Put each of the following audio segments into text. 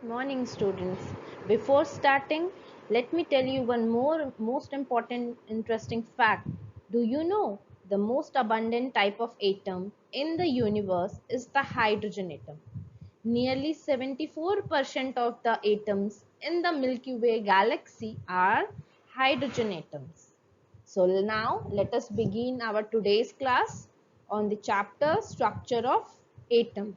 Morning students. Before starting, let me tell you one more most important interesting fact. Do you know the most abundant type of atom in the universe is the hydrogen atom? Nearly 74% of the atoms in the Milky Way galaxy are hydrogen atoms. So now let us begin our today's class on the chapter structure of atom.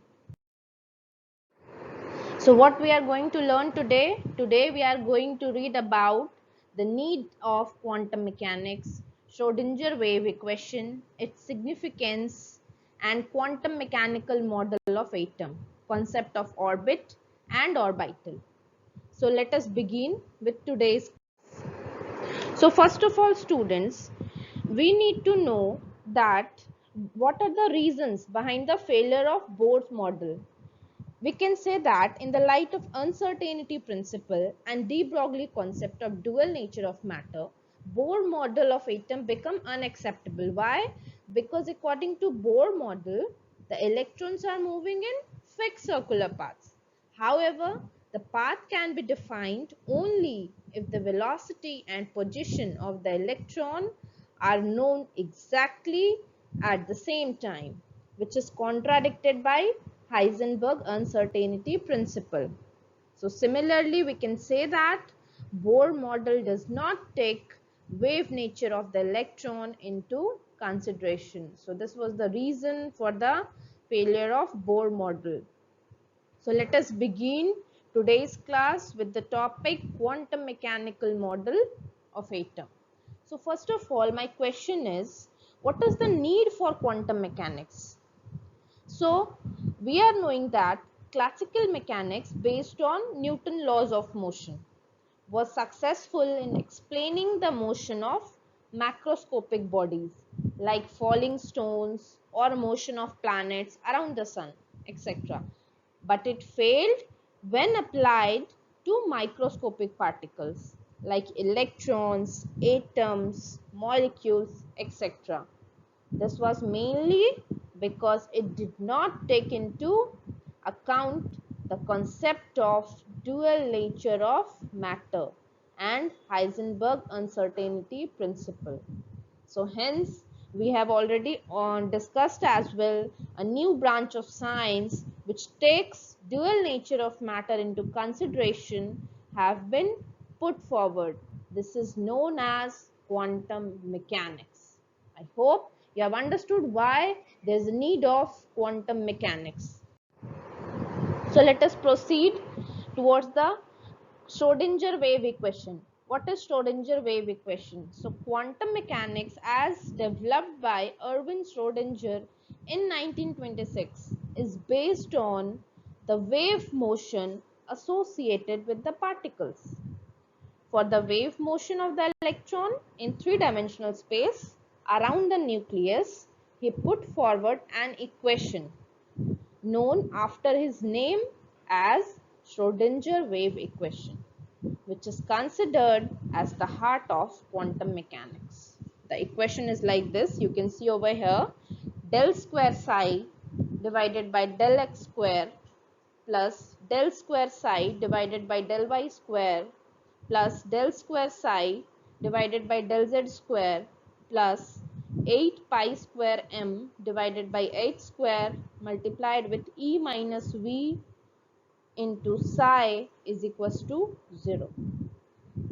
So what we are going to learn today? Today we are going to read about the need of quantum mechanics, Schrodinger wave equation, its significance, and quantum mechanical model of atom, concept of orbit and orbital. So let us begin with today's. So first of all students, we need to know that what are the reasons behind the failure of Bohr's model. We can say that in the light of uncertainty principle and de Broglie concept of dual nature of matter, Bohr model of atom become unacceptable. Why? Because according to Bohr model, the electrons are moving in fixed circular paths. However, the path can be defined only if the velocity and position of the electron are known exactly at the same time, which is contradicted by Heisenberg uncertainty principle. So similarly, we can say that Bohr model does not take wave nature of the electron into consideration. So this was the reason for the failure of Bohr model. So let us begin today's class with the topic quantum mechanical model of atom. So first of all, my question is, what is the need for quantum mechanics? So we are knowing that classical mechanics based on Newton's laws of motion was successful in explaining the motion of macroscopic bodies like falling stones or motion of planets around the sun, etc. But it failed when applied to microscopic particles like electrons, atoms, molecules, etc. This was mainly because it did not take into account the concept of dual nature of matter and Heisenberg uncertainty principle. So hence we have already discussed as well a new branch of science which takes dual nature of matter into consideration have been put forward. This is known as quantum mechanics. I hope you have understood why there is a need of quantum mechanics. So let us proceed towards the Schrodinger wave equation. What is Schrodinger wave equation? So quantum mechanics as developed by Erwin Schrodinger in 1926 is based on the wave motion associated with the particles. For the wave motion of the electron in three-dimensional space around the nucleus, he put forward an equation known after his name as Schrodinger wave equation, which is considered as the heart of quantum mechanics. The equation is like this. You can see over here, del square psi divided by del x square plus del square psi divided by del y square plus del square psi divided by del z square plus 8 pi square m divided by 8 square multiplied with e minus v into psi is equals to 0.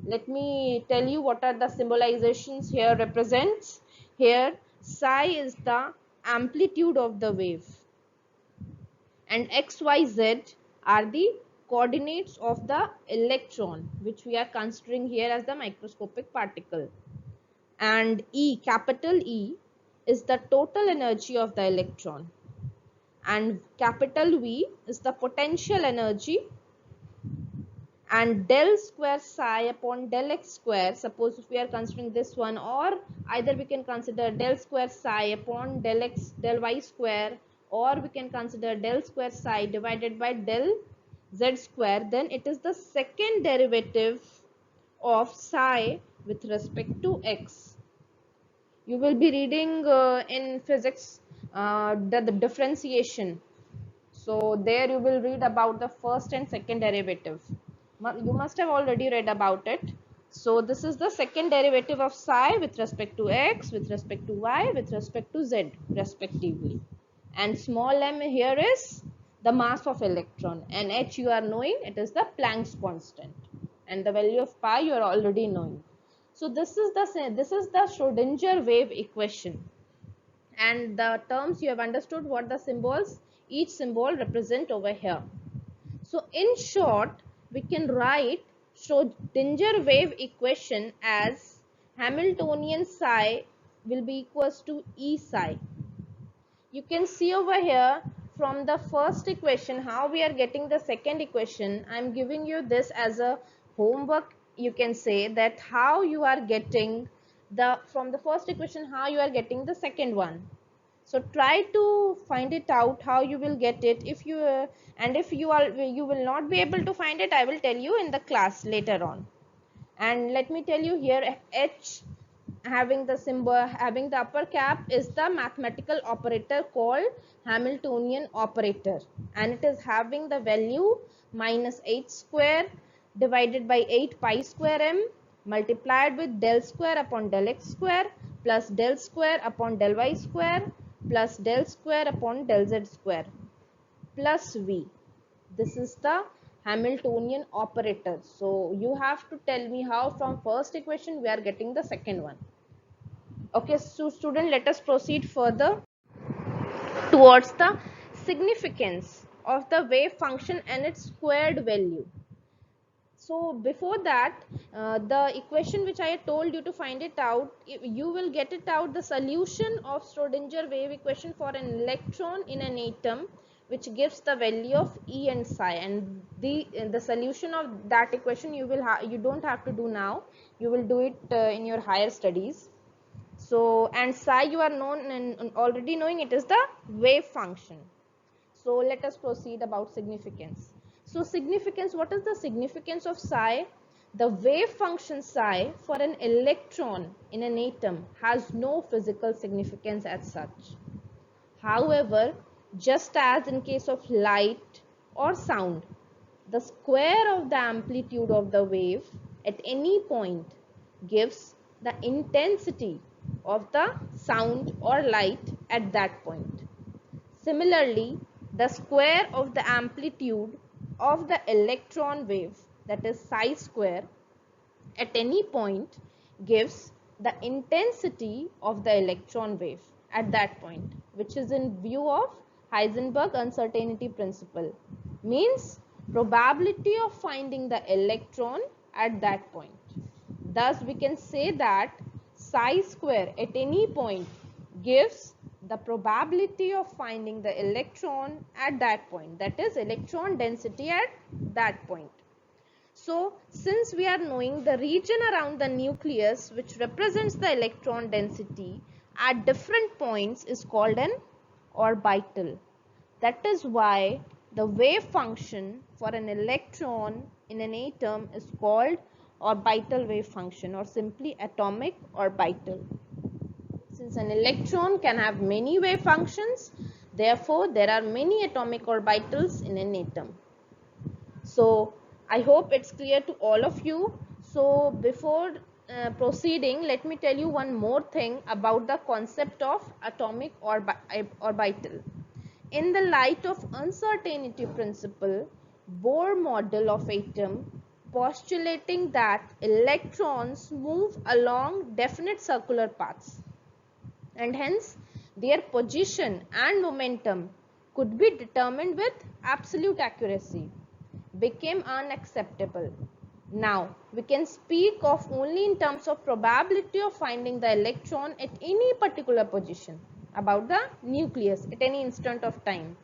Let me tell you what are the symbolizations here represents. Here psi is the amplitude of the wave and xyz are the coordinates of the electron which we are considering here as the microscopic particle, and E, capital E, is the total energy of the electron, and capital V is the potential energy, and del square psi upon del x square, suppose if we are considering this one, or either we can consider del square psi upon del x del y square, or we can consider del square psi divided by del z square, then it is the second derivative of psi with respect to x. You will be reading in physics the differentiation. So there you will read about the first and second derivative. You must have already read about it. So this is the second derivative of psi with respect to x, with respect to y, with respect to z respectively. And small m here is the mass of electron, and h you are knowing, it is the Planck's constant, and the value of pi you are already knowing. So this is the Schrodinger wave equation, and the terms you have understood what the symbols each symbol represent over here. So in short, we can write Schrodinger wave equation as Hamiltonian psi will be equals to E psi. You can see over here from the first equation how we are getting the second equation. I am giving you this as a homework. You can say that how you are getting from the first equation how you are getting the second one. So try to find it out how you will get it. If you and if you will not be able to find it, I will tell you in the class later on. And let me tell you here, h having the symbol, having the upper cap, is the mathematical operator called Hamiltonian operator, and it is having the value minus h square divided by 8 pi square m multiplied with del square upon del x square plus del square upon del y square plus del square upon del z square plus v. This is the Hamiltonian operator. So you have to tell me how from first equation we are getting the second one. Okay, so student, let us proceed further towards the significance of the wave function and its squared value. So before that, the equation which I told you to find it out, you will get it out, the solution of Schrodinger wave equation for an electron in an atom, which gives the value of E and psi, and the solution of that equation you don't have to do now, you will do it in your higher studies. So, and psi you are known and already knowing, it is the wave function. So let us proceed about significance. So significance, what is the significance of psi? The wave function psi for an electron in an atom has no physical significance as such. However, just as in case of light or sound, the square of the amplitude of the wave at any point gives the intensity of the sound or light at that point. Similarly, the square of the amplitude of the electron wave, that is psi square, at any point gives the intensity of the electron wave at that point, which is in view of Heisenberg uncertainty principle, means probability of finding the electron at that point. Thus we can say that psi square at any point gives the probability of finding the electron at that point, that is electron density at that point. So since we are knowing the region around the nucleus which represents the electron density at different points is called an orbital. That is why the wave function for an electron in an atom is called orbital wave function, or simply atomic orbital. Since an electron can have many wave functions, therefore there are many atomic orbitals in an atom. So I hope it's clear to all of you. So before proceeding, let me tell you one more thing about the concept of atomic orbital. In the light of uncertainty principle, Bohr model of atom postulating that electrons move along definite circular paths, and hence their position and momentum could be determined with absolute accuracy, became unacceptable. Now we can speak of only in terms of probability of finding the electron at any particular position about the nucleus at any instant of time.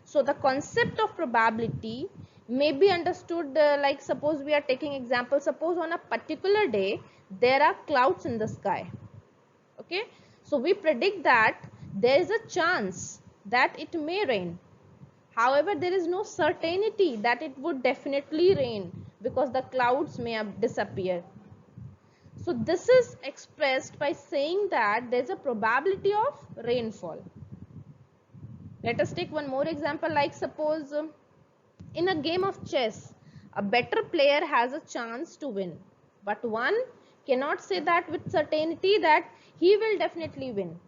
So the concept of probability may be understood like, suppose we are taking example, suppose on a particular day there are clouds in the sky. Okay, so we predict that there is a chance that it may rain. However, there is no certainty that it would definitely rain because the clouds may have disappeared. So this is expressed by saying that there is a probability of rainfall. Let us take one more example, like suppose in a game of chess, a better player has a chance to win, but one cannot say that with certainty that he will definitely win.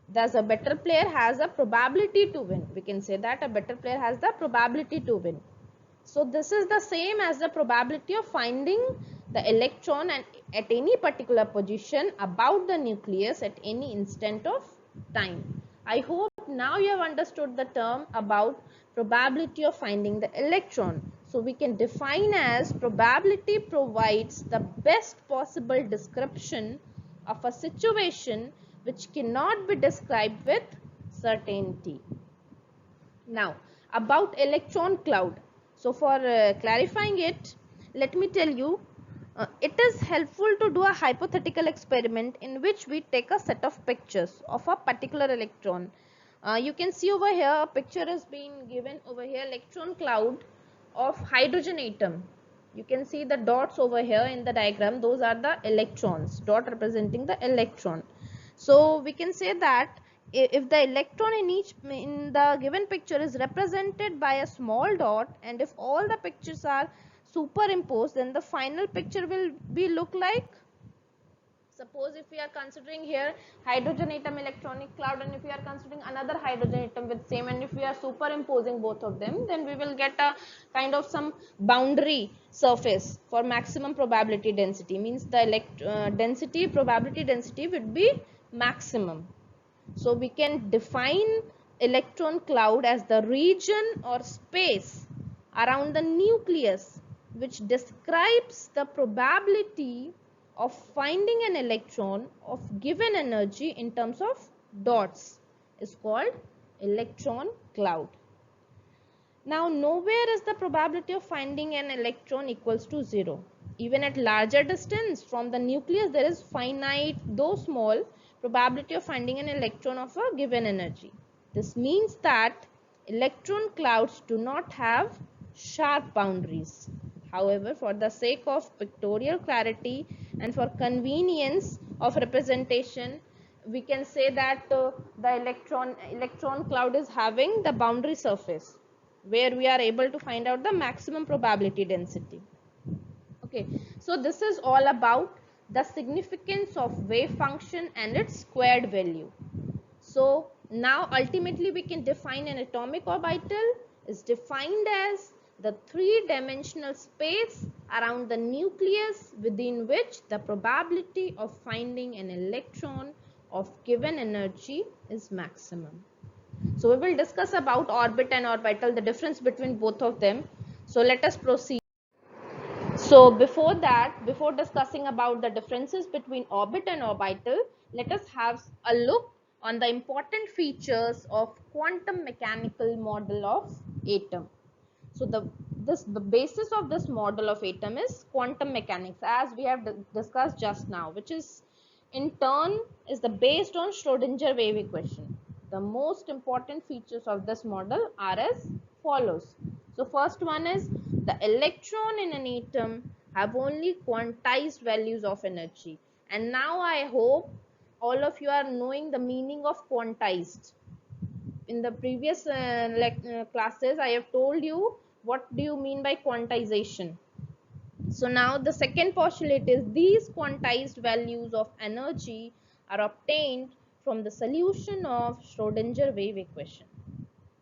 Thus, a better player has a probability to win. We can say that a better player has the probability to win. So this is the same as the probability of finding the electron at any particular position about the nucleus at any instant of time. I hope now you have understood the term about probability of finding the electron. So we can define as probability provides the best possible description of a situation which cannot be described with certainty. Now, about electron cloud. So for clarifying it, let me tell you, it is helpful to do a hypothetical experiment in which we take a set of pictures of a particular electron. You can see over here, a picture is being given over here, electron cloud of hydrogen atom. You can see the dots over here in the diagram. Those are the electrons, dot representing the electron. So we can say that if the electron in the given picture is represented by a small dot, and if all the pictures are superimposed, then the final picture will be look like, suppose if we are considering here hydrogen atom electronic cloud, and if we are considering another hydrogen atom with same, and if we are superimposing both of them, then we will get a kind of some boundary surface for maximum probability density, means the probability density would be maximum. So we can define electron cloud as the region or space around the nucleus which describes the probability of finding an electron of given energy in terms of dots is called electron cloud. Now, nowhere is the probability of finding an electron equals to 0. Even at larger distance from the nucleus, there is finite, though small, probability of finding an electron of a given energy. This means that electron clouds do not have sharp boundaries. However, for the sake of pictorial clarity and for convenience of representation, we can say that the electron cloud is having the boundary surface where we are able to find out the maximum probability density. Okay, so this is all about the significance of wave function and its squared value. So now ultimately we can define an atomic orbital is defined as the three-dimensional space around the nucleus within which the probability of finding an electron of given energy is maximum. So we will discuss about orbit and orbital, the difference between both of them. So let us proceed. So before that, before discussing about the differences between orbit and orbital, let us have a look on the important features of quantum mechanical model of atom. So the basis of this model of atom is quantum mechanics, as we have discussed just now, which is in turn is the based on Schrodinger wave equation. The most important features of this model are as follows. So first one is the electron in an atom have only quantized values of energy. And now I hope all of you are knowing the meaning of quantized. In the previous classes, I have told you what do you mean by quantization. So now the second postulate is these quantized values of energy are obtained from the solution of Schrodinger wave equation.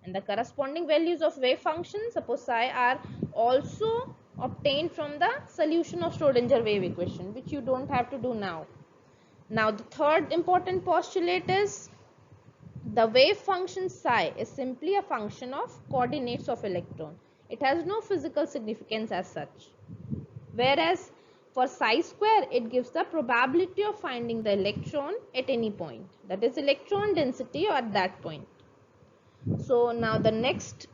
And the corresponding values of wave function, suppose psi, are also obtained from the solution of Schrodinger wave equation, which you don't have to do now. Now the third important postulate is the wave function psi is simply a function of coordinates of electron. It has no physical significance as such. Whereas for psi square, it gives the probability of finding the electron at any point, that is electron density at that point. So now the next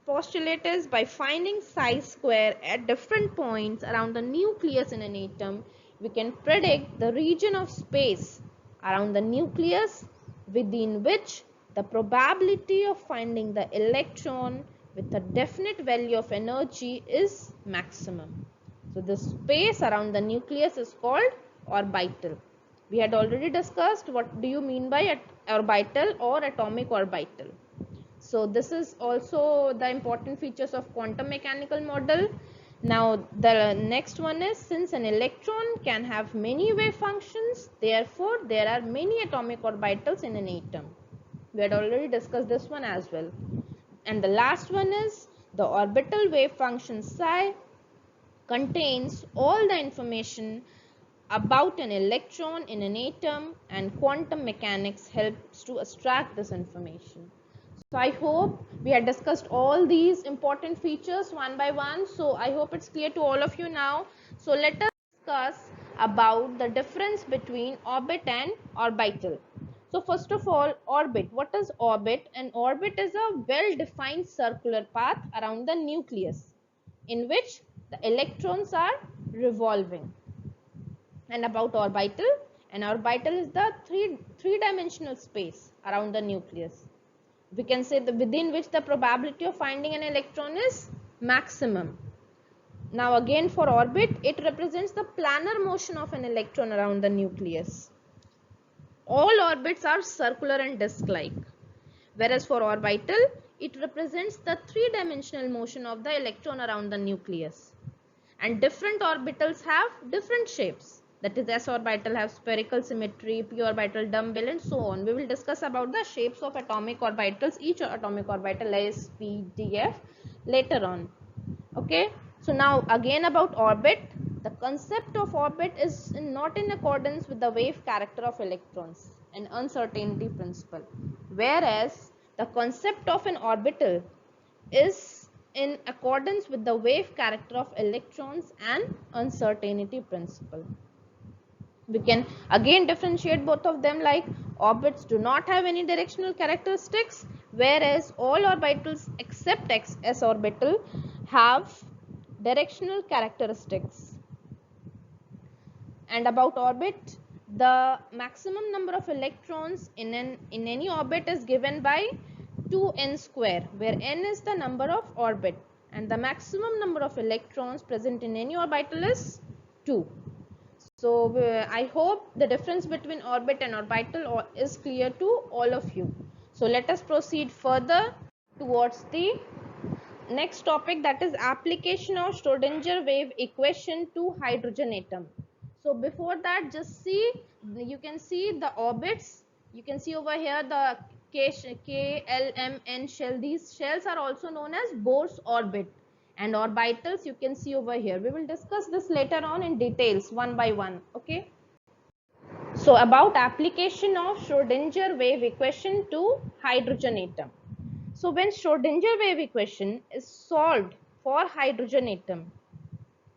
postulate is by finding psi square at different points around the nucleus in an atom, we can predict the region of space around the nucleus within which the probability of finding the electron with a definite value of energy is maximum. So the space around the nucleus is called orbital. We had already discussed what do you mean by orbital or atomic orbital. So this is also the important features of quantum mechanical model. Now the next one is, since an electron can have many wave functions, therefore there are many atomic orbitals in an atom. We had already discussed this one as well. And the last one is, the orbital wave function psi contains all the information about an electron in an atom, and quantum mechanics helps to extract this information. So I hope we had discussed all these important features one by one. So I hope it's clear to all of you now. So let us discuss about the difference between orbit and orbital. So first of all, orbit. What is orbit? An orbit is a well-defined circular path around the nucleus in which the electrons are revolving. And about orbital, an orbital is the three-dimensional space around the nucleus. We can say that within which the probability of finding an electron is maximum. Now again, for orbit, it represents the planar motion of an electron around the nucleus. All orbits are circular and disc-like, whereas for orbital, it represents the three-dimensional motion of the electron around the nucleus. And different orbitals have different shapes. That is, s orbital have spherical symmetry, p orbital dumbbell, and so on. We will discuss about the shapes of atomic orbitals, each atomic orbital, s, p, d, f, later on. Okay, so now again about orbit. The concept of orbit is not in accordance with the wave character of electrons and uncertainty principle, whereas the concept of an orbital is in accordance with the wave character of electrons and uncertainty principle. We can again differentiate both of them, like orbits do not have any directional characteristics, whereas all orbitals except s orbital have directional characteristics. And about orbit, the maximum number of electrons in any orbit is given by 2n square, where n is the number of orbit, and the maximum number of electrons present in any orbital is 2. So I hope the difference between orbit and orbital is clear to all of you. So let us proceed further towards the next topic, that is application of Schrodinger wave equation to hydrogen atom. So before that, just see, you can see the orbits. You can see over here the K, L, M, N shell. These shells are also known as Bohr's orbit, and orbitals you can see over here. We will discuss this later on in details one by one. Okay. So about application of Schrodinger wave equation to hydrogen atom. So when Schrodinger wave equation is solved for hydrogen atom,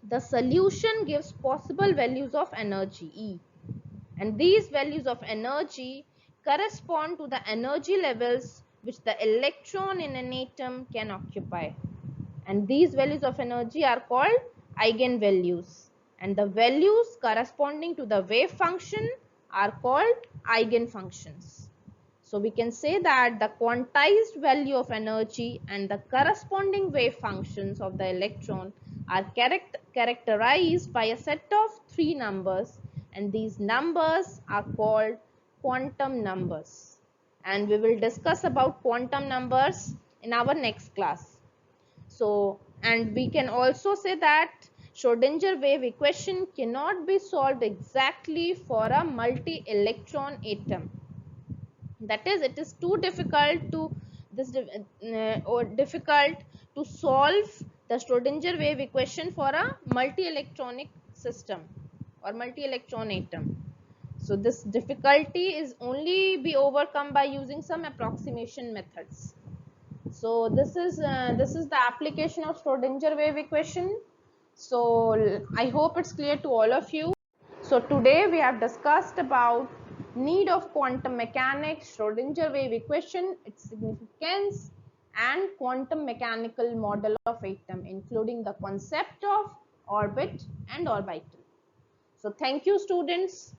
the solution gives possible values of energy E, and these values of energy correspond to the energy levels which the electron in an atom can occupy, and these values of energy are called eigenvalues, and the values corresponding to the wave function are called eigenfunctions. So we can say that the quantized value of energy and the corresponding wave functions of the electron are characterized by a set of 3 numbers, and these numbers are called quantum numbers, and we will discuss about quantum numbers in our next class. So, and we can also say that Schrodinger wave equation cannot be solved exactly for a multi-electron atom. That is, it is too difficult to difficult to solve the Schrodinger wave equation for a multi-electronic system or multi-electron atom. So this difficulty is only be overcome by using some approximation methods. So this is the application of Schrodinger wave equation. So I hope it's clear to all of you. So today we have discussed about need of quantum mechanics, Schrodinger wave equation, its significance, and quantum mechanical model of atom, including the concept of orbit and orbital. So thank you, students.